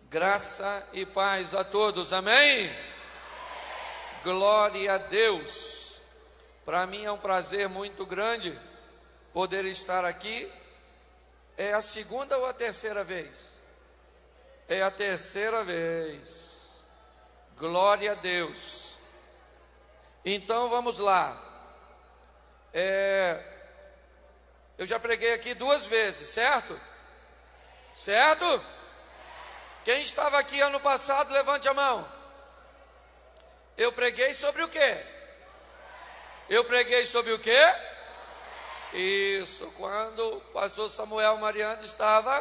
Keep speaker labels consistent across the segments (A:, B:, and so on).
A: Graça e paz a todos, amém? Glória a Deus. Para mim é um prazer muito grande poder estar aqui. É a segunda ou a terceira vez? É a terceira vez. Glória a Deus. Então vamos lá. Eu já preguei aqui 2 vezes, certo? Certo? Quem estava aqui ano passado, levante a mão. Eu preguei sobre o quê? Eu preguei sobre o quê? Isso, quando o pastor Samuel Mariano estava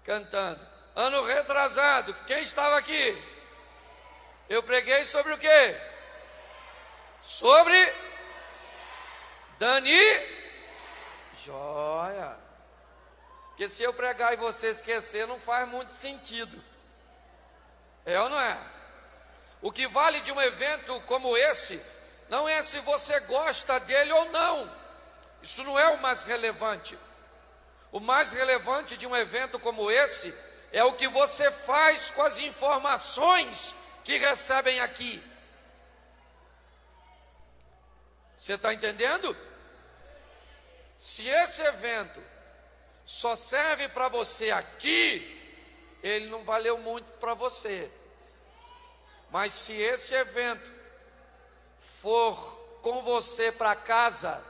A: cantando. Ano retrasado, quem estava aqui? Eu preguei sobre o quê? Sobre Dani. Joia. Porque se eu pregar e você esquecer, não faz muito sentido. É ou não é? O que vale de um evento como esse, não é se você gosta dele ou não. Isso não é o mais relevante. O mais relevante de um evento como esse, é o que você faz com as informações que recebem aqui. Você está entendendo? Se esse evento só serve para você aqui, ele não valeu muito para você. Mas se esse evento for com você para casa,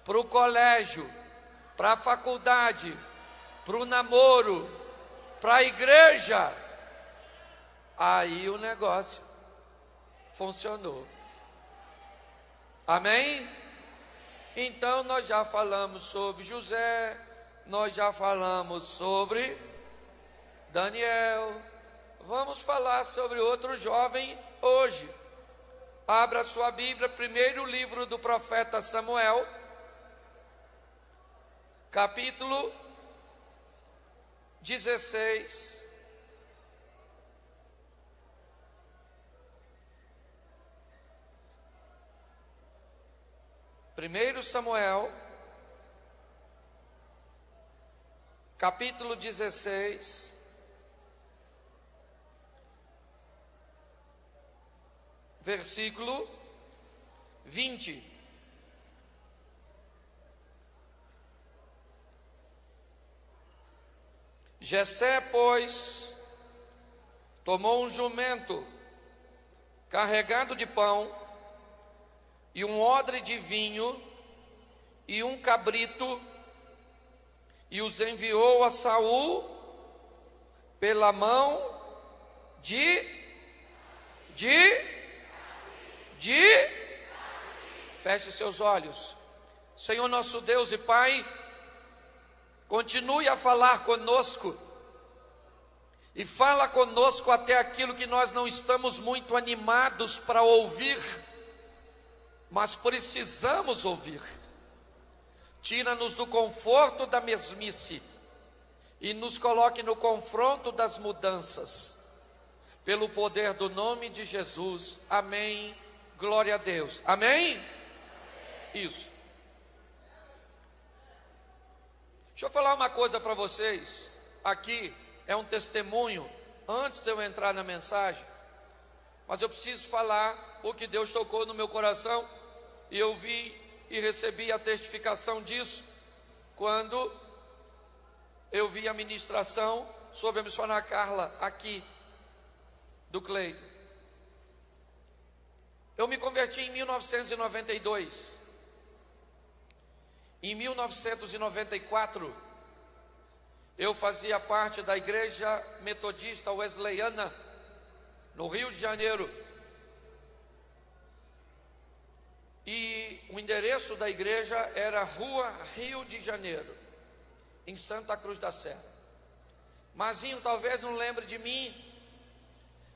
A: para o colégio, para a faculdade, para o namoro, para a igreja, aí o negócio funcionou. Amém? Então nós já falamos sobre José, nós já falamos sobre Daniel. Vamos falar sobre outro jovem hoje. Abra sua Bíblia, primeiro livro do profeta Samuel, capítulo 16. Primeiro Samuel, capítulo 16, versículo 20. Jessé, pois, tomou um jumento carregado de pão, e um odre de vinho, e um cabrito, e os enviou a Saul pela mão feche seus olhos. Senhor nosso Deus e Pai, continue a falar conosco, e fala conosco até aquilo que nós não estamos muito animados para ouvir, mas precisamos ouvir. Tira-nos do conforto da mesmice e nos coloque no confronto das mudanças, pelo poder do nome de Jesus, amém, glória a Deus, amém? Isso. Deixa eu falar uma coisa para vocês, aqui é um testemunho, antes de eu entrar na mensagem, mas eu preciso falar o que Deus tocou no meu coração, e eu vi e recebi a testificação disso, quando eu vi a ministração sobre a missionária Carla, aqui, do Cleito. Eu me converti em 1992, em 1994, eu fazia parte da igreja metodista wesleyana, no Rio de Janeiro, e o endereço da igreja era Rua Rio de Janeiro, em Santa Cruz da Serra. Mazinho talvez não lembre de mim,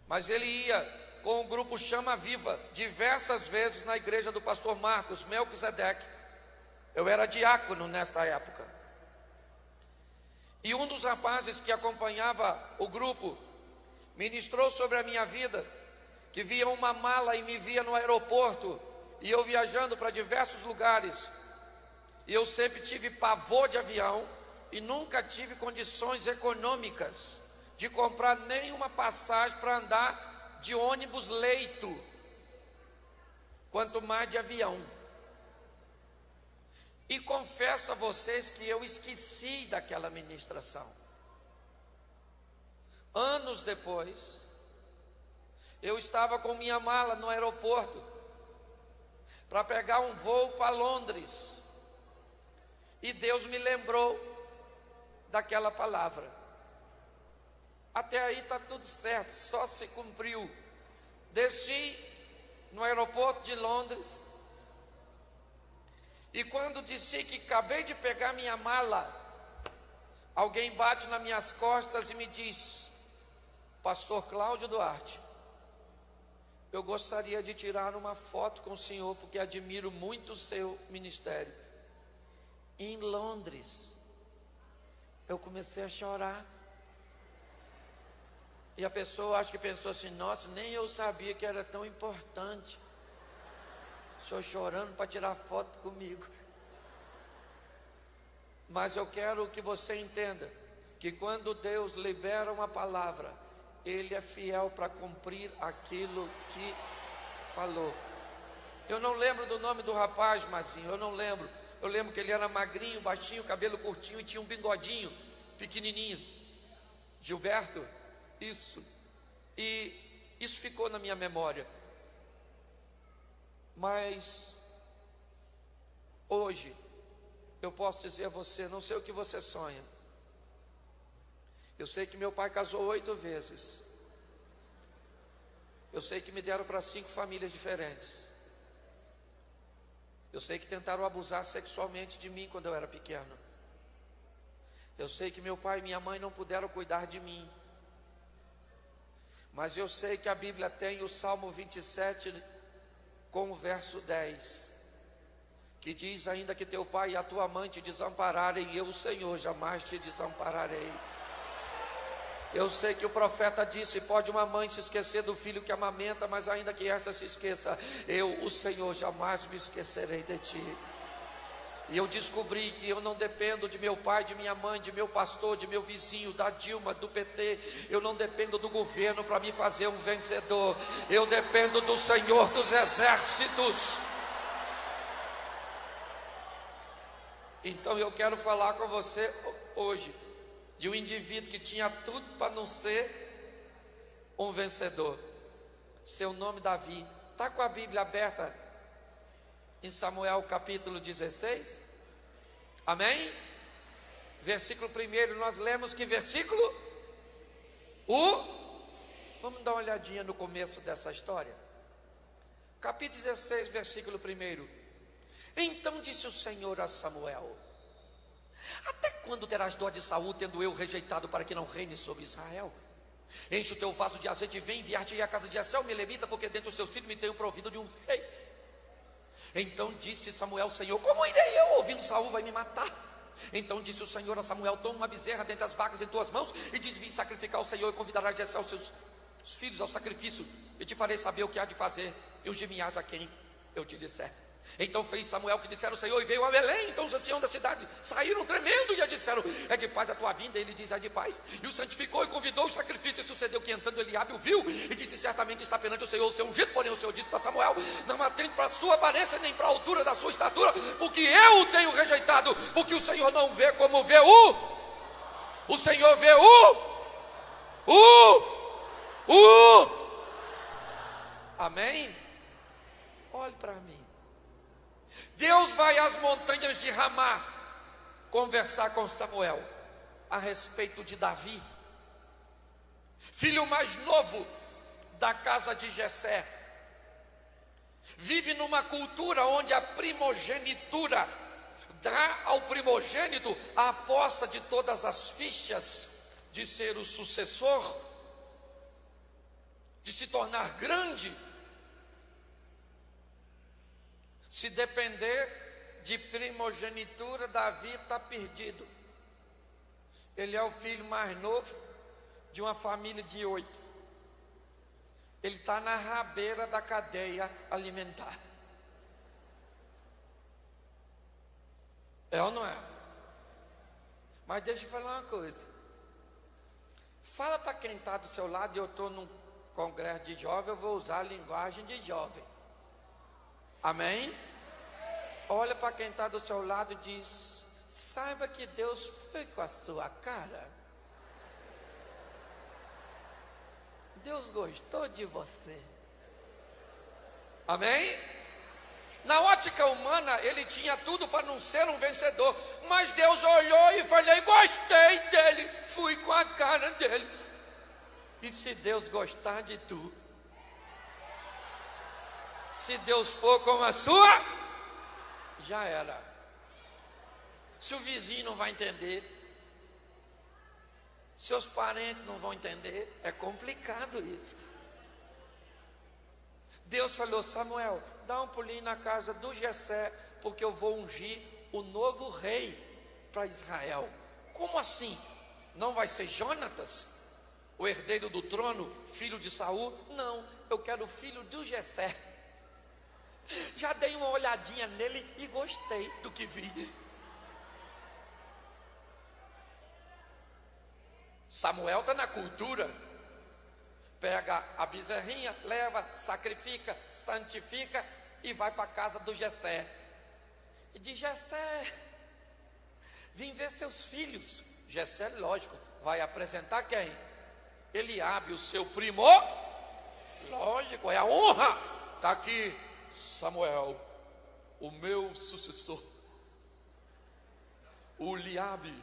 A: mas ele ia com o grupo Chama Viva diversas vezes na igreja do pastor Marcos Melquisedeque. Eu era diácono nessa época, e um dos rapazes que acompanhava o grupo ministrou sobre a minha vida, que via uma mala e me via no aeroporto, e eu viajando para diversos lugares, e eu sempre tive pavor de avião, e nunca tive condições econômicas de comprar nenhuma passagem para andar de ônibus leito, quanto mais de avião. E confesso a vocês que eu esqueci daquela ministração. Anos depois, eu estava com minha mala no aeroporto para pegar um voo para Londres. E Deus me lembrou daquela palavra. Até aí está tudo certo, só se cumpriu. Desci no aeroporto de Londres. E quando disse que acabei de pegar minha mala, alguém bate nas minhas costas e me diz: Pastor Cláudio Duarte, eu gostaria de tirar uma foto com o senhor, porque admiro muito o seu ministério. Em Londres. Eu comecei a chorar. E a pessoa acho que pensou assim: nossa, nem eu sabia que era tão importante. O senhor chorando para tirar foto comigo. Mas eu quero que você entenda que quando Deus libera uma palavra, Ele é fiel para cumprir aquilo que falou. Eu não lembro do nome do rapaz, Marcinho, eu não lembro. Eu lembro que ele era magrinho, baixinho, cabelo curtinho e tinha um bigodinho pequenininho. Gilberto, isso. E isso ficou na minha memória. Mas hoje eu posso dizer a você, não sei o que você sonha. Eu sei que meu pai casou 8 vezes. Eu sei que me deram para 5 famílias diferentes. Eu sei que tentaram abusar sexualmente de mim quando eu era pequeno. Eu sei que meu pai e minha mãe não puderam cuidar de mim. Mas eu sei que a Bíblia tem o Salmo 27 com o verso 10, que diz: ainda que teu pai e a tua mãe te desampararem, eu, o Senhor, jamais te desampararei. Eu sei que o profeta disse: pode uma mãe se esquecer do filho que amamenta, mas ainda que esta se esqueça, eu, o Senhor, jamais me esquecerei de ti. E eu descobri que eu não dependo de meu pai, de minha mãe, de meu pastor, de meu vizinho, da Dilma, do PT. Eu não dependo do governo para me fazer um vencedor. Eu dependo do Senhor dos exércitos. Então eu quero falar com você hoje de um indivíduo que tinha tudo para não ser um vencedor. Seu nome Davi. Está com a Bíblia aberta em Samuel capítulo 16? Amém? Versículo 1, nós lemos que versículo? Vamos dar uma olhadinha no começo dessa história. Capítulo 16, versículo 1. Então disse o Senhor a Samuel: até quando terás dó de Saul, tendo eu rejeitado para que não reine sobre Israel? Enche o teu vaso de azeite e vem enviar-te à casa de Jessé, o melemita, porque dentre os seus filhos me tenho provido de um rei. Então disse Samuel: Senhor, como irei eu? Ouvindo Saul vai me matar. Então disse o Senhor a Samuel: toma uma bezerra dentre as vacas em tuas mãos e diz: vim sacrificar ao Senhor, e convidarás Jessé aos seus filhos ao sacrifício, e te farei saber o que há de fazer, e ungir-me-ás a quem eu te disser. Então fez Samuel o que disseram o Senhor, e veio a Belém. Então os anciãos da cidade saíram tremendo e disseram: é de paz a tua vinda? Ele diz: é de paz. E o santificou e convidou o sacrifício. E sucedeu que entrando Eliabe o viu e disse: certamente está perante o Senhor o seu ungido. Porém o Senhor disse para Samuel: não atende para a sua aparência, nem para a altura da sua estatura, porque eu o tenho rejeitado. Porque o Senhor não vê como vê o Senhor vê Amém? Olhe para mim. Deus vai às montanhas de Ramá conversar com Samuel a respeito de Davi, filho mais novo da casa de Jessé. Vive numa cultura onde a primogenitura dá ao primogênito a posse de todas as fichas de ser o sucessor, de se tornar grande. Se depender de primogenitura, Davi está perdido. Ele é o filho mais novo de uma família de 8. Ele está na rabeira da cadeia alimentar. É ou não é? Mas deixa eu falar uma coisa. Fala para quem está do seu lado, eu estou num congresso de jovem, eu vou usar a linguagem de jovem. Amém? Olha para quem está do seu lado e diz: saiba que Deus foi com a sua cara. Deus gostou de você. Amém? Na ótica humana, ele tinha tudo para não ser um vencedor, mas Deus olhou e falou: gostei dele, fui com a cara dele. E se Deus gostar de tu, se Deus for com a sua, já era. Se o vizinho não vai entender, seus parentes não vão entender, é complicado isso. Deus falou: Samuel, dá um pulinho na casa do Jessé, porque eu vou ungir o novo rei para Israel. Como assim? Não vai ser Jonatas, o herdeiro do trono, filho de Saul? Não, eu quero o filho do Jessé. Já dei uma olhadinha nele e gostei do que vi. Samuel está na cultura. Pega a bezerrinha, leva, sacrifica, santifica e vai para a casa do Jessé. E diz: Jessé, vim ver seus filhos. Jessé, lógico, vai apresentar quem? Eliabe, o seu primo. Lógico, é a honra. Está aqui Samuel, o meu sucessor. O Eliabe,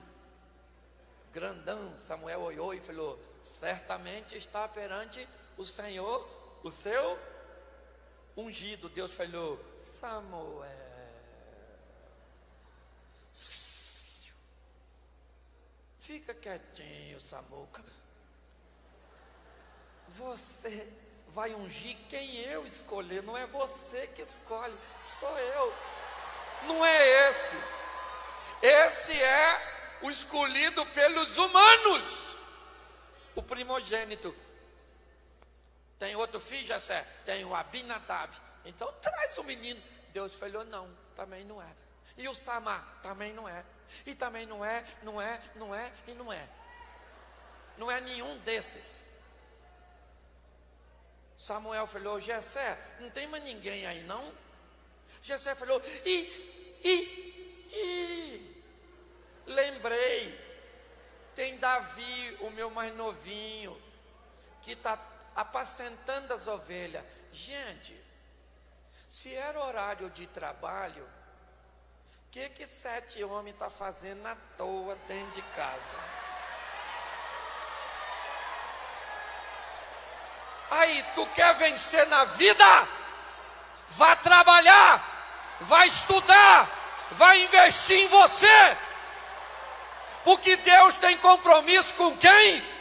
A: grandão. Samuel olhou e falou: certamente está perante o Senhor, o seu ungido. Deus falou: Samuel, fica quietinho, Samuca. Você vai ungir quem eu escolher, não é você que escolhe, sou eu. Não é esse. Esse é o escolhido pelos humanos, o primogênito. Tem outro filho, Jessé? Tem o Abinadab. Então traz o menino. Deus falou: não, também não é. E o Samar? Também não é. E também não é, não é, não é e não é. Não é nenhum desses. Samuel falou: Jessé, não tem mais ninguém aí não? Jessé falou: lembrei, tem Davi, o meu mais novinho, que está apacentando as ovelhas. Gente, se era horário de trabalho, o que 7 homens estão fazendo à toa dentro de casa? Aí, tu quer vencer na vida? Vá trabalhar, vai estudar, vai investir em você, porque Deus tem compromisso com quem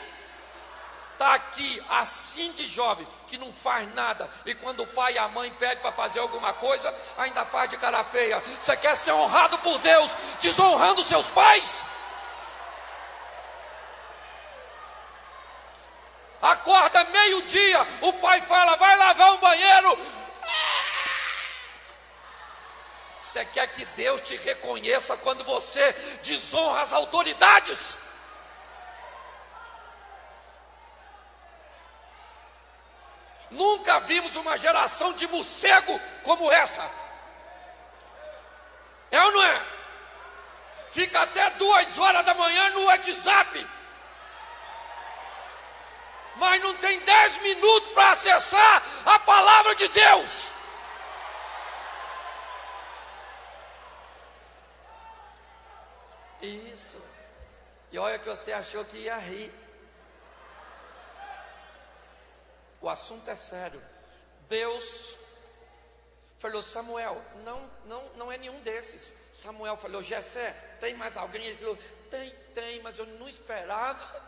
A: está aqui assim de jovem, que não faz nada, e quando o pai e a mãe pedem para fazer alguma coisa, ainda faz de cara feia. Você quer ser honrado por Deus desonrando seus pais? Acorda meio-dia, o pai fala: vai lavar um banheiro. Você quer que Deus te reconheça quando você desonra as autoridades? Nunca vimos uma geração de morcego como essa. É ou não é? Fica até 2 horas da manhã no WhatsApp, mas não tem 10 minutos para acessar a palavra de Deus. Isso. E olha que você achou que ia rir. O assunto é sério. Deus falou: Samuel, não é nenhum desses. Samuel falou: Jessé, tem mais alguém? Ele falou: tem, mas eu não esperava.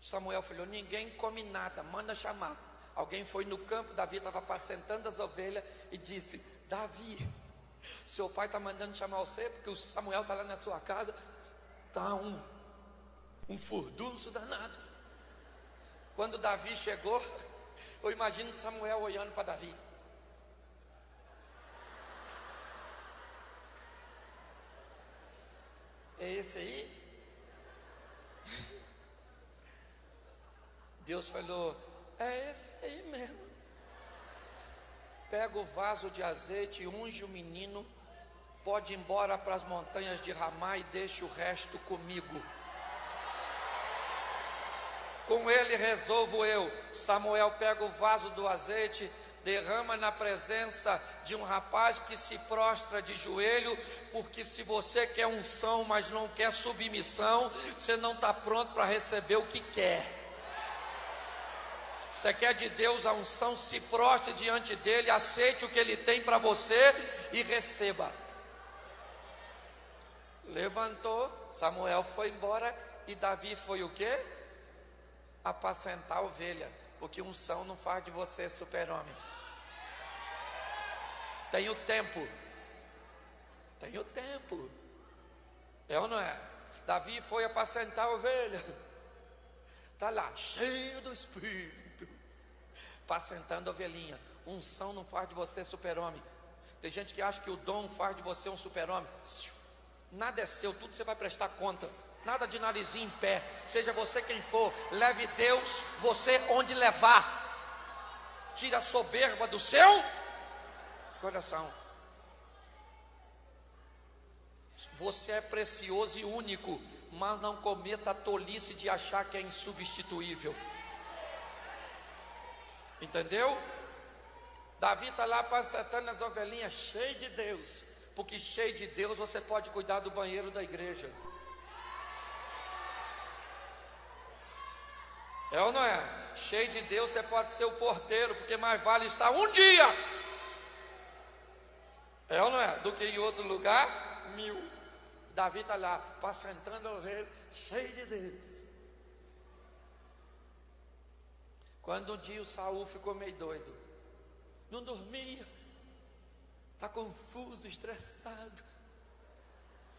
A: Samuel falou: ninguém come nada, manda chamar. Alguém foi no campo, Davi estava apacentando as ovelhas e disse: Davi, seu pai está mandando chamar você, porque o Samuel está lá na sua casa. Está um furdunço danado. Quando Davi chegou, eu imagino Samuel olhando para Davi. É esse aí? Deus falou: é esse aí mesmo. Pega o vaso de azeite e unge o menino, pode ir embora para as montanhas de Ramá e deixe o resto comigo. Com ele resolvo eu. Samuel pega o vaso do azeite, derrama na presença de um rapaz que se prostra de joelho, porque se você quer unção, mas não quer submissão, você não está pronto para receber o que quer. Você quer de Deus a unção, se prostre diante dele, aceite o que ele tem para você e receba. Levantou, Samuel foi embora e Davi foi o quê? Apacentar a ovelha, porque unção não faz de você super-homem. Tenho tempo. É ou não é? Davi foi apacentar a ovelha. Está lá, cheio do Espírito, apacentando a ovelhinha. Unção não faz de você super-homem. Tem gente que acha que o dom faz de você um super-homem. Nada é seu, tudo você vai prestar conta. Nada de narizinho em pé. Seja você quem for, leve Deus você onde levar. Tira a soberba do seu coração. Você é precioso e único, mas não cometa a tolice de achar que é insubstituível. Entendeu? Davi está lá apacentando as ovelhinhas, cheio de Deus. Porque cheio de Deus você pode cuidar do banheiro da igreja. É ou não é? Cheio de Deus você pode ser o porteiro, porque mais vale estar um dia, é ou não é? Do que em outro lugar, 1000. Davi está lá, apacentando a ovelha, cheio de Deus. Quando um dia o Saul ficou meio doido, não dormia, está confuso, estressado,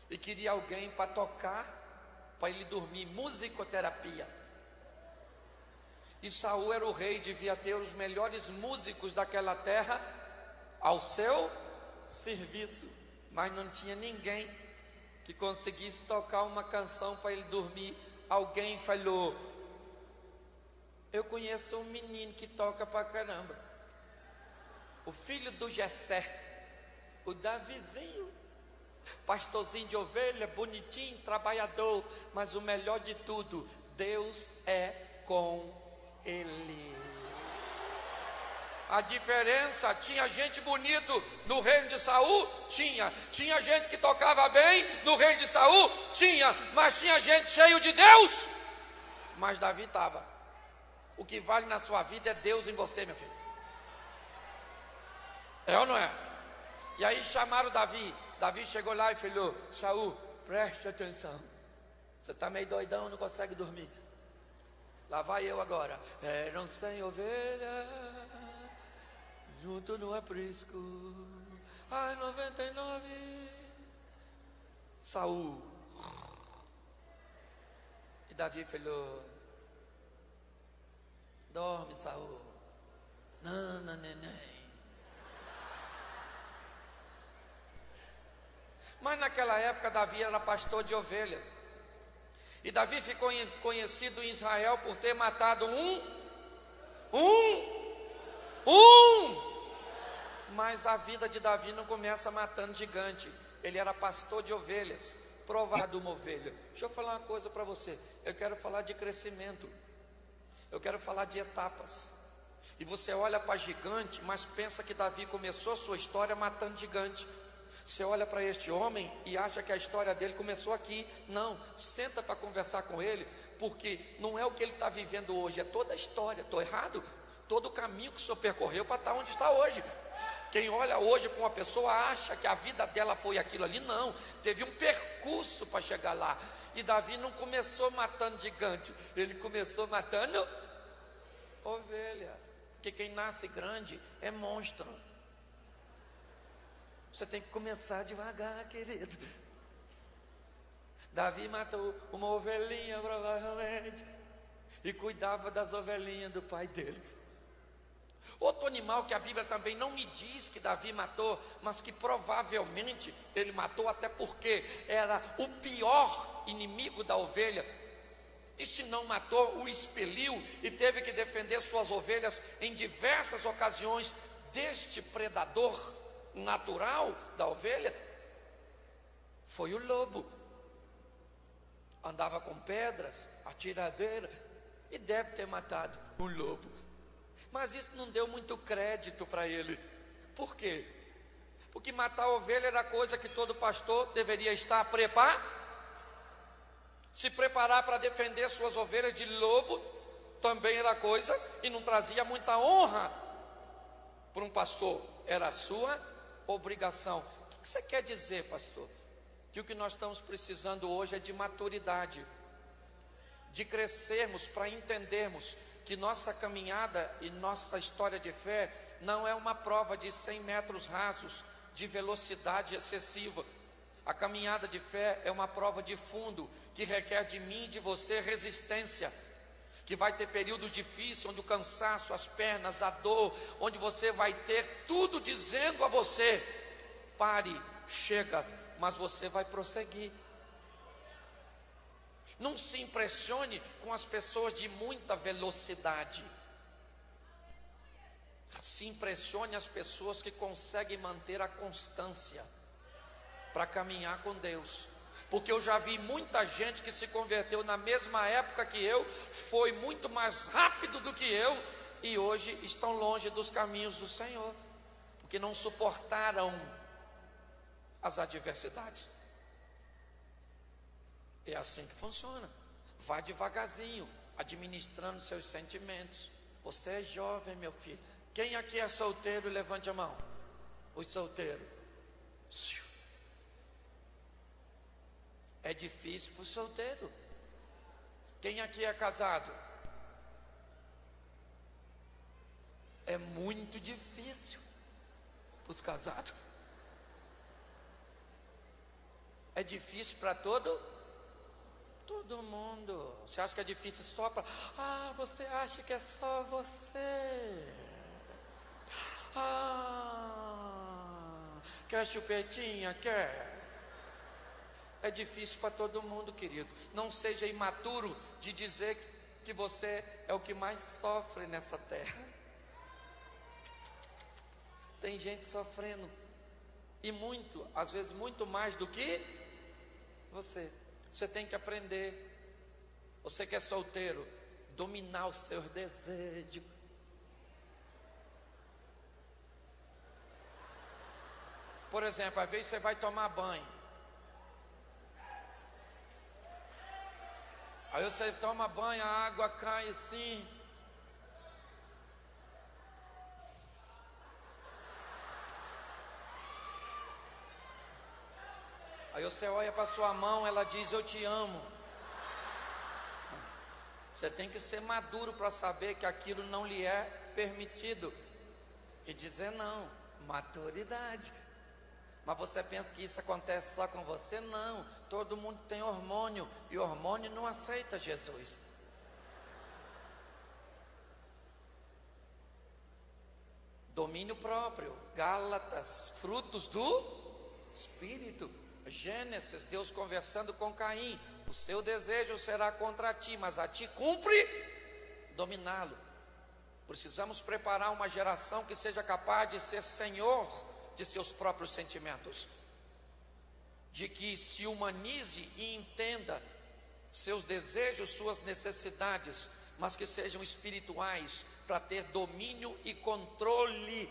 A: e queria alguém para tocar, para ele dormir, musicoterapia. E Saul era o rei, devia ter os melhores músicos daquela terra ao seu serviço, mas não tinha ninguém que conseguisse tocar uma canção para ele dormir. Alguém falou: eu conheço um menino que toca pra caramba, o filho do Jessé, o Davizinho, pastorzinho de ovelha, bonitinho, trabalhador, mas o melhor de tudo, Deus é com ele. A diferença, tinha gente bonito no reino de Saul? Tinha gente que tocava bem no reino de Saul? Tinha, mas tinha gente cheio de Deus? Mas Davi estava. O que vale na sua vida é Deus em você, meu filho. É ou não é? E aí chamaram Davi. Davi chegou lá e falou: Saul, preste atenção, você está meio doidão, não consegue dormir. Lá vai eu agora. Eram 100 ovelhas junto no aprisco, as 99. Saul. E Davi falou: dorme, Saul. Não, neném. Mas naquela época Davi era pastor de ovelha. E Davi ficou conhecido em Israel por ter matado mas a vida de Davi não começa matando gigante. Ele era pastor de ovelhas, provado uma ovelha. Deixa eu falar uma coisa para você. Eu quero falar de crescimento, eu quero falar de etapas. E você olha para gigante, mas pensa que Davi começou a sua história matando gigante. Você olha para este homem e acha que a história dele começou aqui. Não, senta para conversar com ele, porque não é o que ele está vivendo hoje, é toda a história. Estou errado? Todo o caminho que o senhor percorreu para estar onde está hoje. Quem olha hoje para uma pessoa acha que a vida dela foi aquilo ali. Não, teve um percurso para chegar lá. E Davi não começou matando gigante, ele começou matando ovelha. Porque quem nasce grande é monstro. Você tem que começar devagar, querido. Davi matou uma ovelhinha provavelmente e cuidava das ovelhinhas do pai dele. Outro animal que a Bíblia também não me diz que Davi matou, mas que provavelmente ele matou, até porque era o pior inimigo da ovelha. E se não matou, o expeliu e teve que defender suas ovelhas em diversas ocasiões deste predador natural da ovelha? Foi o lobo. Andava com pedras, atiradeira, e deve ter matado o lobo. Mas isso não deu muito crédito para ele. Por quê? Porque matar a ovelha era coisa que todo pastor deveria estar preparado. Se preparar para defender suas ovelhas de lobo também era coisa e não trazia muita honra para um pastor. Era a sua obrigação. O que você quer dizer, pastor? Que o que nós estamos precisando hoje é de maturidade, de crescermos para entendermos que nossa caminhada e nossa história de fé não é uma prova de 100 metros rasos de velocidade excessiva. A caminhada de fé é uma prova de fundo que requer de mim e de você resistência, que vai ter períodos difíceis onde o cansaço, as pernas, a dor, onde você vai ter tudo dizendo a você: pare, chega, mas você vai prosseguir. Não se impressione com as pessoas de muita velocidade. Se impressione as pessoas que conseguem manter a constância para caminhar com Deus. Porque eu já vi muita gente que se converteu na mesma época que eu, foi muito mais rápido do que eu, e hoje estão longe dos caminhos do Senhor, porque não suportaram as adversidades. É assim que funciona. Vá devagarzinho, administrando seus sentimentos. Você é jovem, meu filho. Quem aqui é solteiro, levante a mão. Os solteiros. É difícil para o solteiro. Quem aqui é casado? É muito difícil para os casados. É difícil para todo mundo. Você acha que é difícil só para... Ah, você acha que é só você? Ah, quer chupetinha? Quer? É difícil para todo mundo, querido. Não seja imaturo de dizer que você é o que mais sofre nessa terra. Tem gente sofrendo, e muito, às vezes muito mais do que você. Você tem que aprender. Você que é solteiro, dominar os seus desejos. Por exemplo, às vezes você vai tomar banho, aí você toma banho, a água cai assim. Aí você olha para sua mão, ela diz: eu te amo. Você tem que ser maduro para saber que aquilo não lhe é permitido e dizer não. Maturidade. Mas você pensa que isso acontece só com você? Não. Todo mundo tem hormônio, e hormônio não aceita Jesus. Domínio próprio. Gálatas, frutos do Espírito. Gênesis, Deus conversando com Caim: o seu desejo será contra ti, mas a ti cumpre dominá-lo. Precisamos preparar uma geração que seja capaz de ser senhor de seus próprios sentimentos, de que se humanize e entenda seus desejos, suas necessidades, mas que sejam espirituais, para ter domínio e controle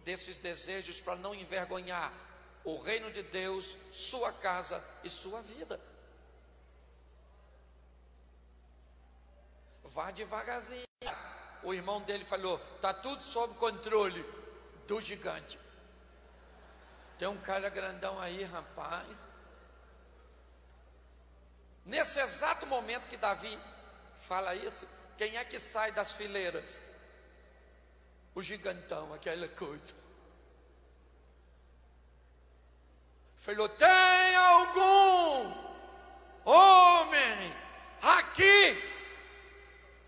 A: desses desejos, para não envergonhar o reino de Deus, sua casa e sua vida. Vá devagarzinho. O irmão dele falou: está tudo sob controle do gigante. Tem um cara grandão aí, rapaz. Nesse exato momento que Davi fala isso, quem é que sai das fileiras? O gigantão, aquela coisa. Falou: tem algum homem aqui?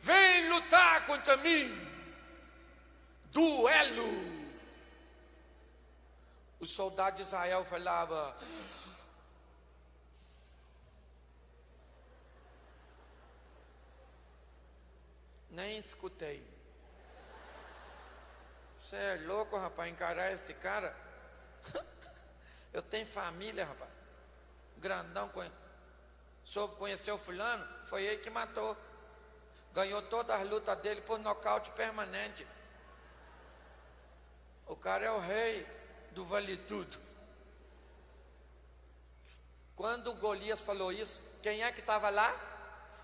A: Vem lutar contra mim. Duelo. Os soldados de Israel falavam: Nem escutei. Você é louco, rapaz, encarar esse cara? Eu tenho família, rapaz. Grandão, soube conhecer o fulano, foi ele que matou. Ganhou todas as lutas dele por nocaute permanente. O cara é o rei do vale tudo. Quando o Golias falou isso, quem é que estava lá?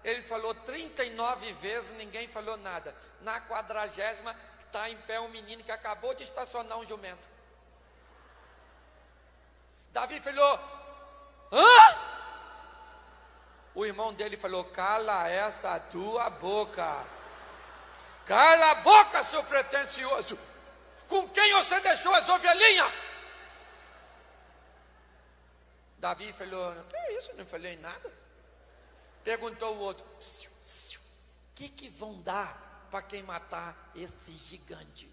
A: Ele falou 39 vezes, ninguém falou nada. Na 40ª, está em pé um menino que acabou de estacionar um jumento. Davi falou: hã? O irmão dele falou: cala essa tua boca. Cala a boca, seu pretensioso. Com quem você deixou as ovelhinhas? Davi falou: que é isso? Não falei nada. Perguntou o outro: o que vão dar para quem matar esse gigante?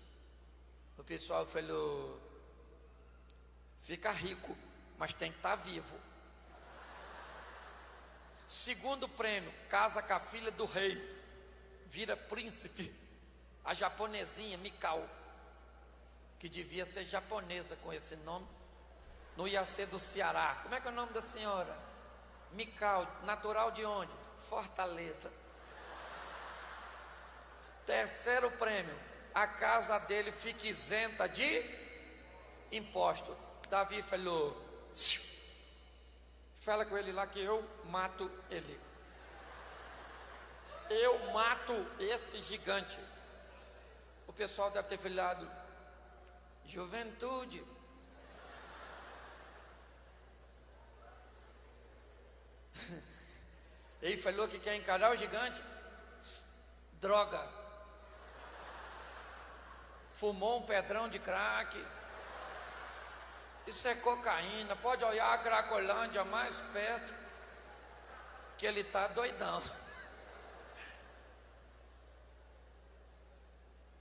A: O pessoal falou: fica rico, mas tem que estar vivo. Segundo prêmio, casa com a filha do rei, vira príncipe. A japonesinha Mikau, que devia ser japonesa com esse nome, não ia ser do Ceará. Como é que é o nome da senhora? Mikau, natural de onde? Fortaleza. Terceiro prêmio, a casa dele fica isenta de imposto. Davi falou: fala com ele lá que eu mato ele. Eu mato esse gigante. O pessoal deve ter falado: juventude. Ele falou que quer encarar o gigante. Droga. Fumou um pedrão de crack. Isso é cocaína. Pode olhar a Cracolândia mais perto, que ele está doidão.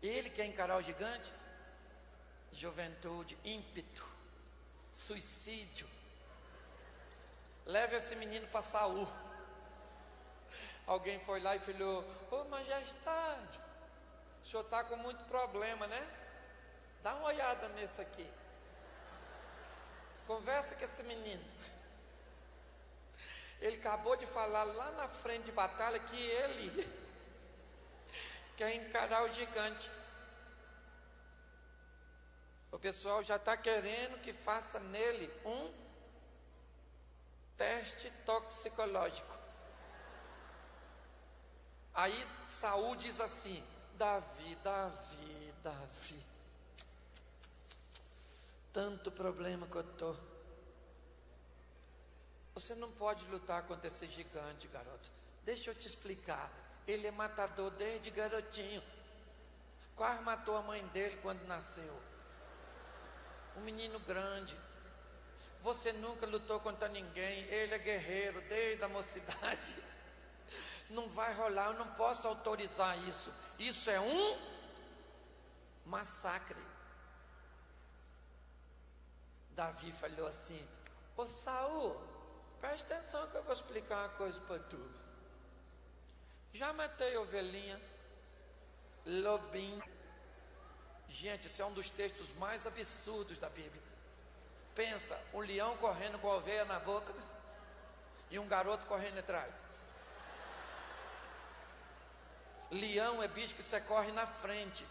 A: Ele quer encarar o gigante? Juventude, ímpeto, suicídio. Leve esse menino para Saul. Alguém foi lá e falou: ô majestade, o senhor está com muito problema, né? Dá uma olhada nesse aqui. Conversa com esse menino. Ele acabou de falar lá na frente de batalha que ele quer encarar o gigante. O pessoal já está querendo que faça nele um teste toxicológico. Aí Saul diz assim: Davi, tanto problema que eu estou. Você não pode lutar contra esse gigante, garoto. Deixa eu te explicar. Ele é matador desde garotinho. Quase matou a mãe dele quando nasceu. Um menino grande. Você nunca lutou contra ninguém. Ele é guerreiro desde a mocidade. Não vai rolar, eu não posso autorizar isso. Isso é um massacre. Davi falou assim: ô Saul, presta atenção que eu vou explicar uma coisa para tu. Já matei ovelhinha, lobinho. Gente, isso é um dos textos mais absurdos da Bíblia. Pensa, um leão correndo com a ovelha na boca e um garoto correndo atrás. Leão é bicho que você corre na frente.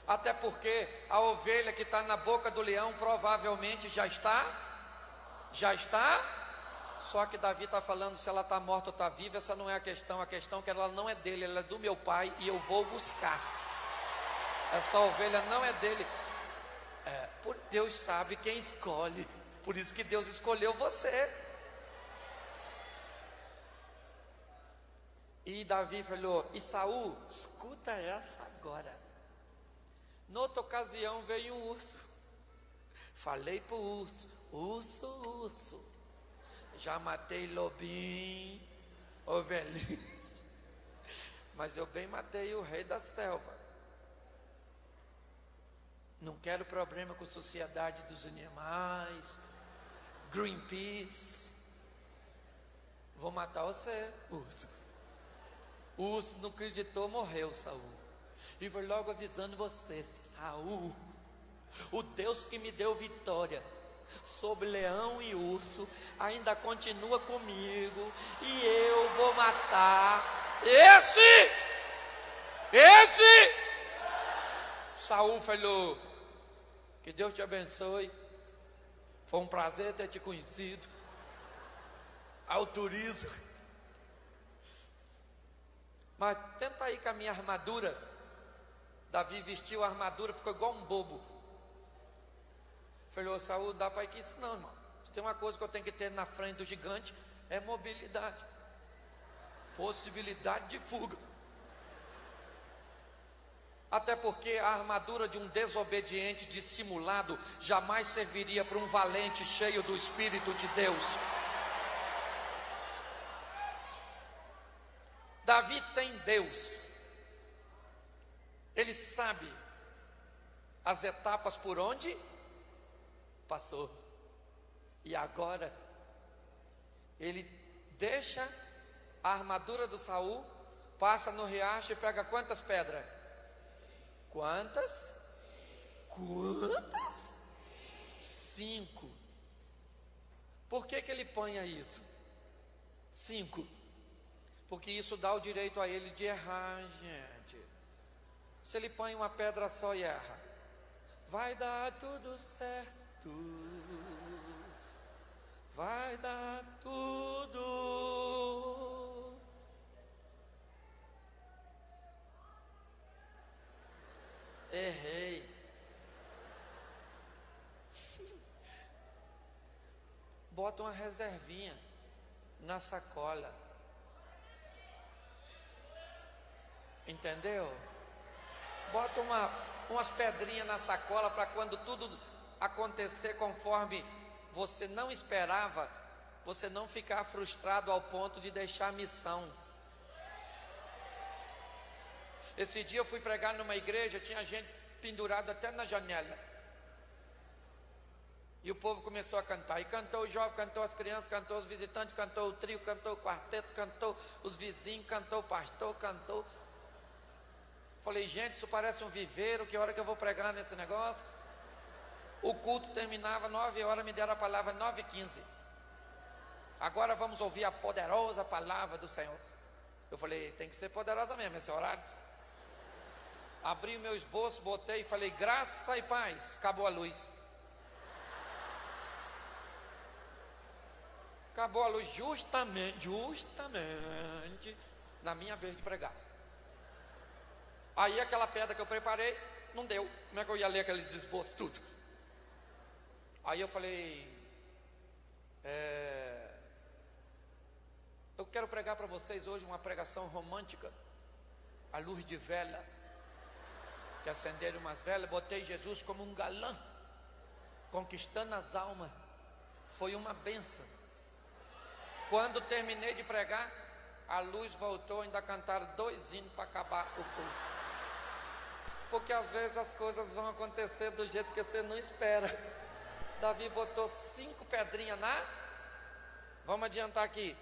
A: Até porque a ovelha que está na boca do leão provavelmente já está. Só que Davi está falando se ela está morta ou está viva. Essa não é a questão. A questão é que ela não é dele, ela é do meu pai e eu vou buscar. Essa ovelha não é dele. Deus sabe quem escolhe. Por isso que Deus escolheu você. E Davi falou: e Saul, escuta essa agora. Noutra ocasião veio um urso. Falei pro urso: urso, já matei lobinho, ovelhinho, mas eu bem matei o rei da selva. Não quero problema com a sociedade dos animais, Greenpeace. matar você, urso. O urso não acreditou, morreu Saul. E vou logo avisando você, Saul, o Deus que me deu vitória sobre leão e urso ainda continua comigo, e eu vou matar esse. Saul falou: que Deus te abençoe, foi um prazer ter te conhecido, autorizo, mas tenta aí com a minha armadura. Davi vestiu a armadura, ficou igual um bobo. Falou: Saul, dá para ir com isso não, irmão. Se tem uma coisa que eu tenho que ter na frente do gigante, é mobilidade, possibilidade de fuga. Até porque a armadura de um desobediente dissimulado jamais serviria para um valente cheio do Espírito de Deus. Davi tem Deus. Ele sabe as etapas por onde passou. E agora ele deixa a armadura do Saul, passa no riacho e pega quantas pedras? Quantas? 5. Por que ele põe isso? 5. Porque isso dá o direito a ele de errar, gente. Se ele põe uma pedra só e erra, vai dar tudo certo. Vai dar tudo. Errei. Bota uma reservinha na sacola. Entendeu? Bota umas pedrinhas na sacola para quando tudo acontecer conforme você não esperava, você não ficar frustrado ao ponto de deixar a missão. Esse dia eu fui pregar numa igreja, tinha gente pendurada até na janela. E o povo começou a cantar. E cantou o jovem, cantou as crianças, cantou os visitantes, cantou o trio, cantou o quarteto, cantou os vizinhos, cantou o pastor, cantou. Falei: gente, isso parece um viveiro, que hora que eu vou pregar nesse negócio? O culto terminava 9 horas, me deram a palavra 9h15. Agora vamos ouvir a poderosa palavra do Senhor. Eu falei: tem que ser poderosa mesmo esse horário. Abri o meu esboço, botei e falei: graça e paz. Acabou a luz. Acabou a luz justamente na minha vez de pregar. Aí aquela pedra que eu preparei, não deu. Como é que eu ia ler aqueles esboços tudo? Aí eu falei: eu quero pregar para vocês hoje uma pregação romântica, à luz de vela. Que acenderam umas velas, botei Jesus como um galã, conquistando as almas. Foi uma bênção. Quando terminei de pregar, a luz voltou, ainda cantaram 2 hinos para acabar o culto. Porque às vezes as coisas vão acontecer do jeito que você não espera. Davi botou 5 pedrinhas vamos adiantar aqui,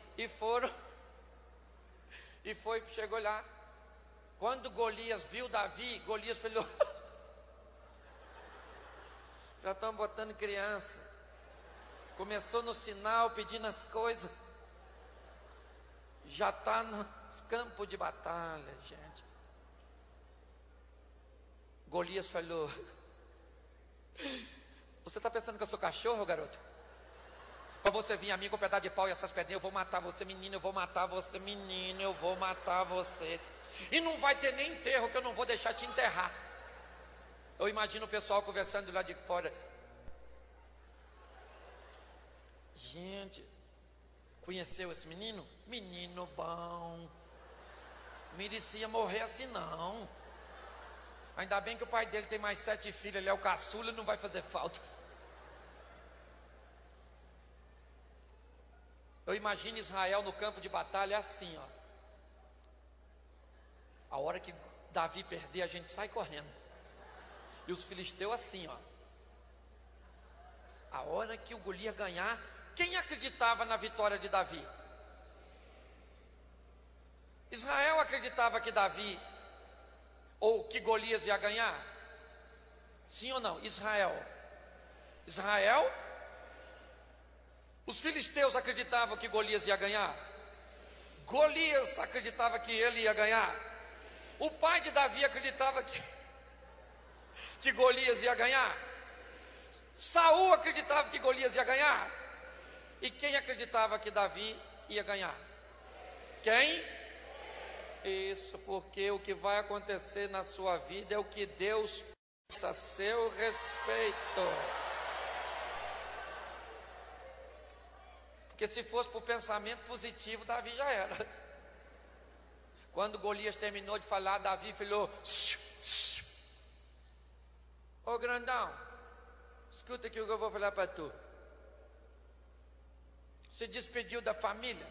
A: chegou lá. Quando Golias viu Davi, Golias falou: já estão botando criança. Começou no sinal, pedindo as coisas. Já está nos campos de batalha, gente. Golias falou: você está pensando que eu sou cachorro, garoto? Para você vir a mim com um pedaço de pau e essas pedrinhas, eu vou matar você, menino, eu vou matar você, menino, eu vou matar você. E não vai ter nem enterro, que eu não vou deixar te enterrar. Eu imagino o pessoal conversando lá de fora. Gente, conheceu esse menino? Menino bom. Merecia morrer assim não. Ainda bem que o pai dele tem mais 7 filhos, ele é o caçula, não vai fazer falta. Eu imagino Israel no campo de batalha assim, ó. A hora que Davi perder, a gente sai correndo. E os filisteus assim, ó. A hora que o Golias ganhar, quem acreditava na vitória de Davi? Israel acreditava que Davi ou que Golias ia ganhar? Sim ou não? Israel. Os filisteus acreditavam que Golias ia ganhar? Golias acreditava que ele ia ganhar? O pai de Davi acreditava que Golias ia ganhar? Saul acreditava que Golias ia ganhar? E quem acreditava que Davi ia ganhar? Quem? Isso, porque o que vai acontecer na sua vida é o que Deus pensa a seu respeito. Porque se fosse por pensamento positivo, Davi já era. Quando Golias terminou de falar, Davi falou: ô grandão, escuta aqui o que eu vou falar para tu. Se despediu da família?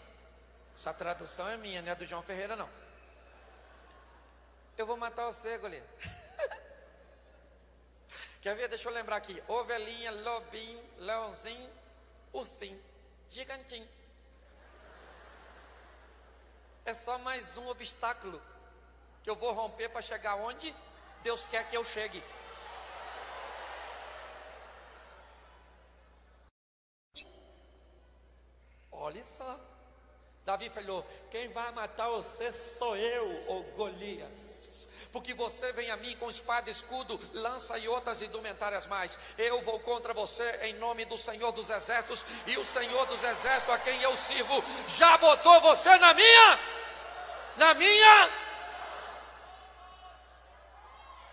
A: Essa tradução é minha, não é do João Ferreira não. Eu vou matar você, Golias. Quer ver? Deixa eu lembrar aqui. Ovelhinha, lobinho, leãozinho, ursinho, gigantinho. É só mais um obstáculo que eu vou romper para chegar onde Deus quer que eu chegue. Olha só. Davi falou: quem vai matar você sou eu, ô Golias. Porque você vem a mim com espada, escudo, lança e outras indumentárias mais. Eu vou contra você em nome do Senhor dos Exércitos. E o Senhor dos Exércitos a quem eu sirvo já botou você na minha.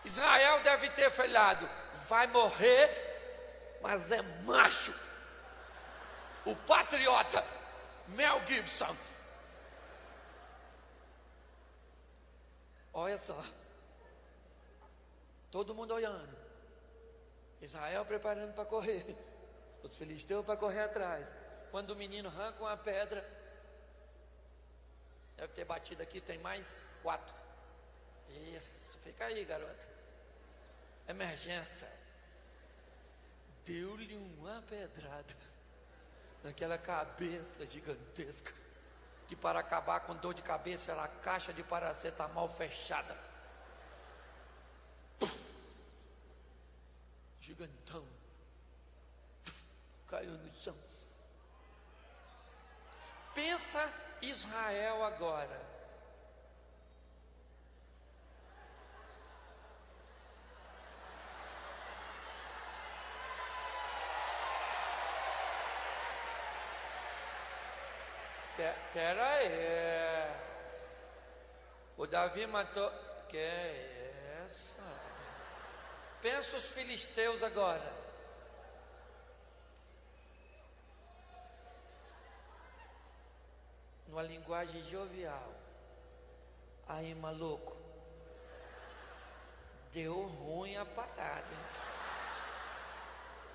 A: Israel deve ter falado: vai morrer, mas é macho. O patriota Mel Gibson. Olha só, todo mundo olhando, Israel preparando para correr, os filisteus para correr atrás. Quando o menino arranca uma pedra, deve ter batido aqui, tem mais 4. Isso, fica aí, garoto. Emergência. Deu-lhe uma pedrada naquela cabeça gigantesca, que para acabar com dor de cabeça era a caixa de paracetamol fechada. Gigantão. Caiu no chão. Pensa Israel agora. Pera aí. O Davi matou. Que é essa? Pensa os filisteus agora. Numa linguagem jovial. Aí, maluco, deu ruim a parada, hein?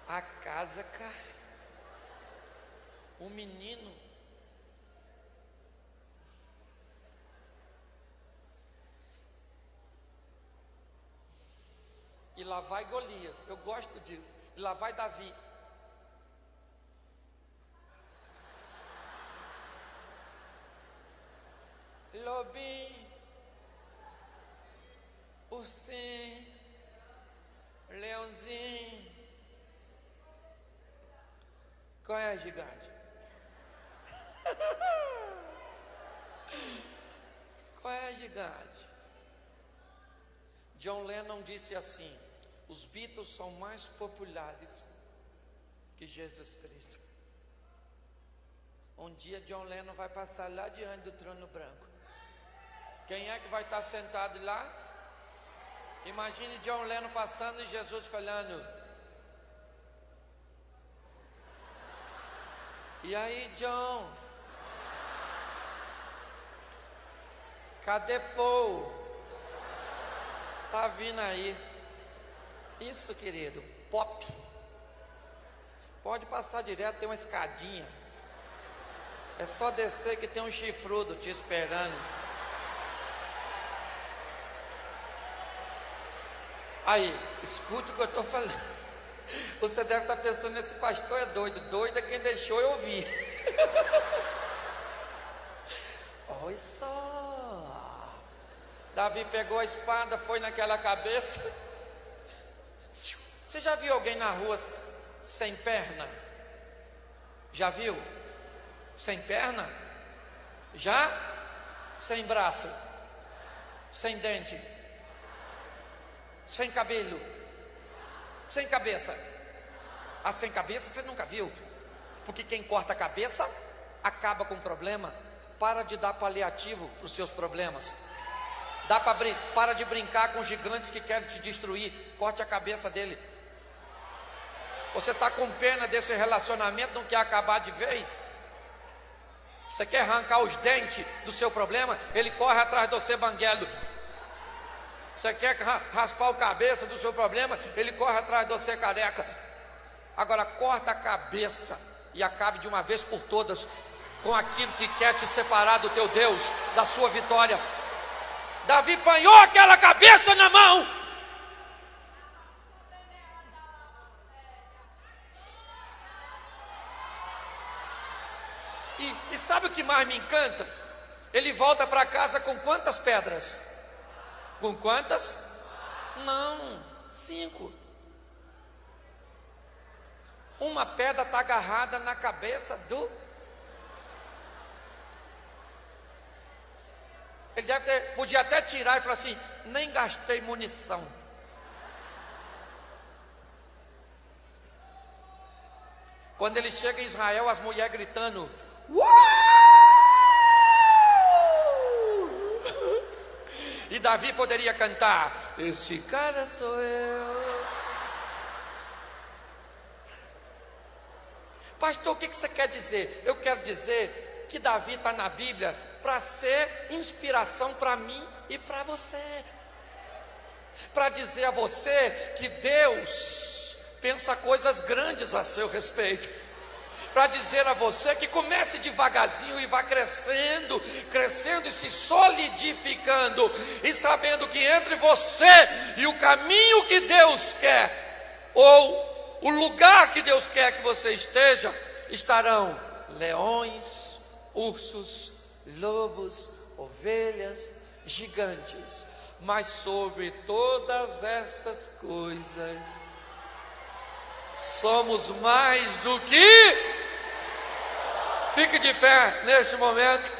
A: A casa caiu. O menino e lá vai Golias. Eu gosto disso. E lá vai Davi. Lobinho, ursinho, leãozinho. Qual é a gigante? Qual é a gigante? John Lennon disse assim: os Beatles são mais populares que Jesus Cristo. Um dia John Lennon vai passar lá diante do trono branco. Quem é que vai estar sentado lá? Imagine John Lennon passando e Jesus falando: e aí, John? Cadê Paul? Tá vindo aí. Isso, querido, pop. Pode passar direto, tem uma escadinha. É só descer que tem um chifrudo te esperando. Aí, escute o que eu estou falando. Você deve estar pensando: esse pastor é doido. Doido é quem deixou eu ouvir. Olha só. Davi pegou a espada, foi naquela cabeça. Você já viu alguém na rua sem perna? Já viu? Sem perna? Já? Sem braço? Sem dente? Sem cabelo? Sem cabeça? Ah, sem cabeça você nunca viu? Porque quem corta a cabeça acaba com o problema. Para de dar paliativo para os seus problemas. Para de brincar com gigantes que querem te destruir. Corte a cabeça dele. Você está com pena desse relacionamento, não quer acabar de vez? Você quer arrancar os dentes do seu problema? Ele corre atrás de você, banguelo. Você quer raspar a cabeça do seu problema? Ele corre atrás de você, careca. Agora corta a cabeça e acabe de uma vez por todas com aquilo que quer te separar do teu Deus, da sua vitória. Davi apanhou aquela cabeça na mão. E sabe o que mais me encanta? Ele volta para casa com quantas pedras? Com quantas? Não, 5. Uma pedra está agarrada na cabeça do... Ele podia até tirar e falar assim: nem gastei munição. Quando ele chega em Israel, as mulheres gritando: uau! E Davi poderia cantar: esse cara sou eu. Pastor, o que você quer dizer? Eu quero dizer que Davi está na Bíblia para ser inspiração para mim e para você, para dizer a você que Deus pensa coisas grandes a seu respeito, para dizer a você que comece devagarzinho e vá crescendo, crescendo e se solidificando, e sabendo que entre você e o caminho que Deus quer, ou o lugar que Deus quer que você esteja, estarão leões, ursos, lobos, ovelhas, gigantes. Mas sobre todas essas coisas, somos mais do que... Fique de pé neste momento.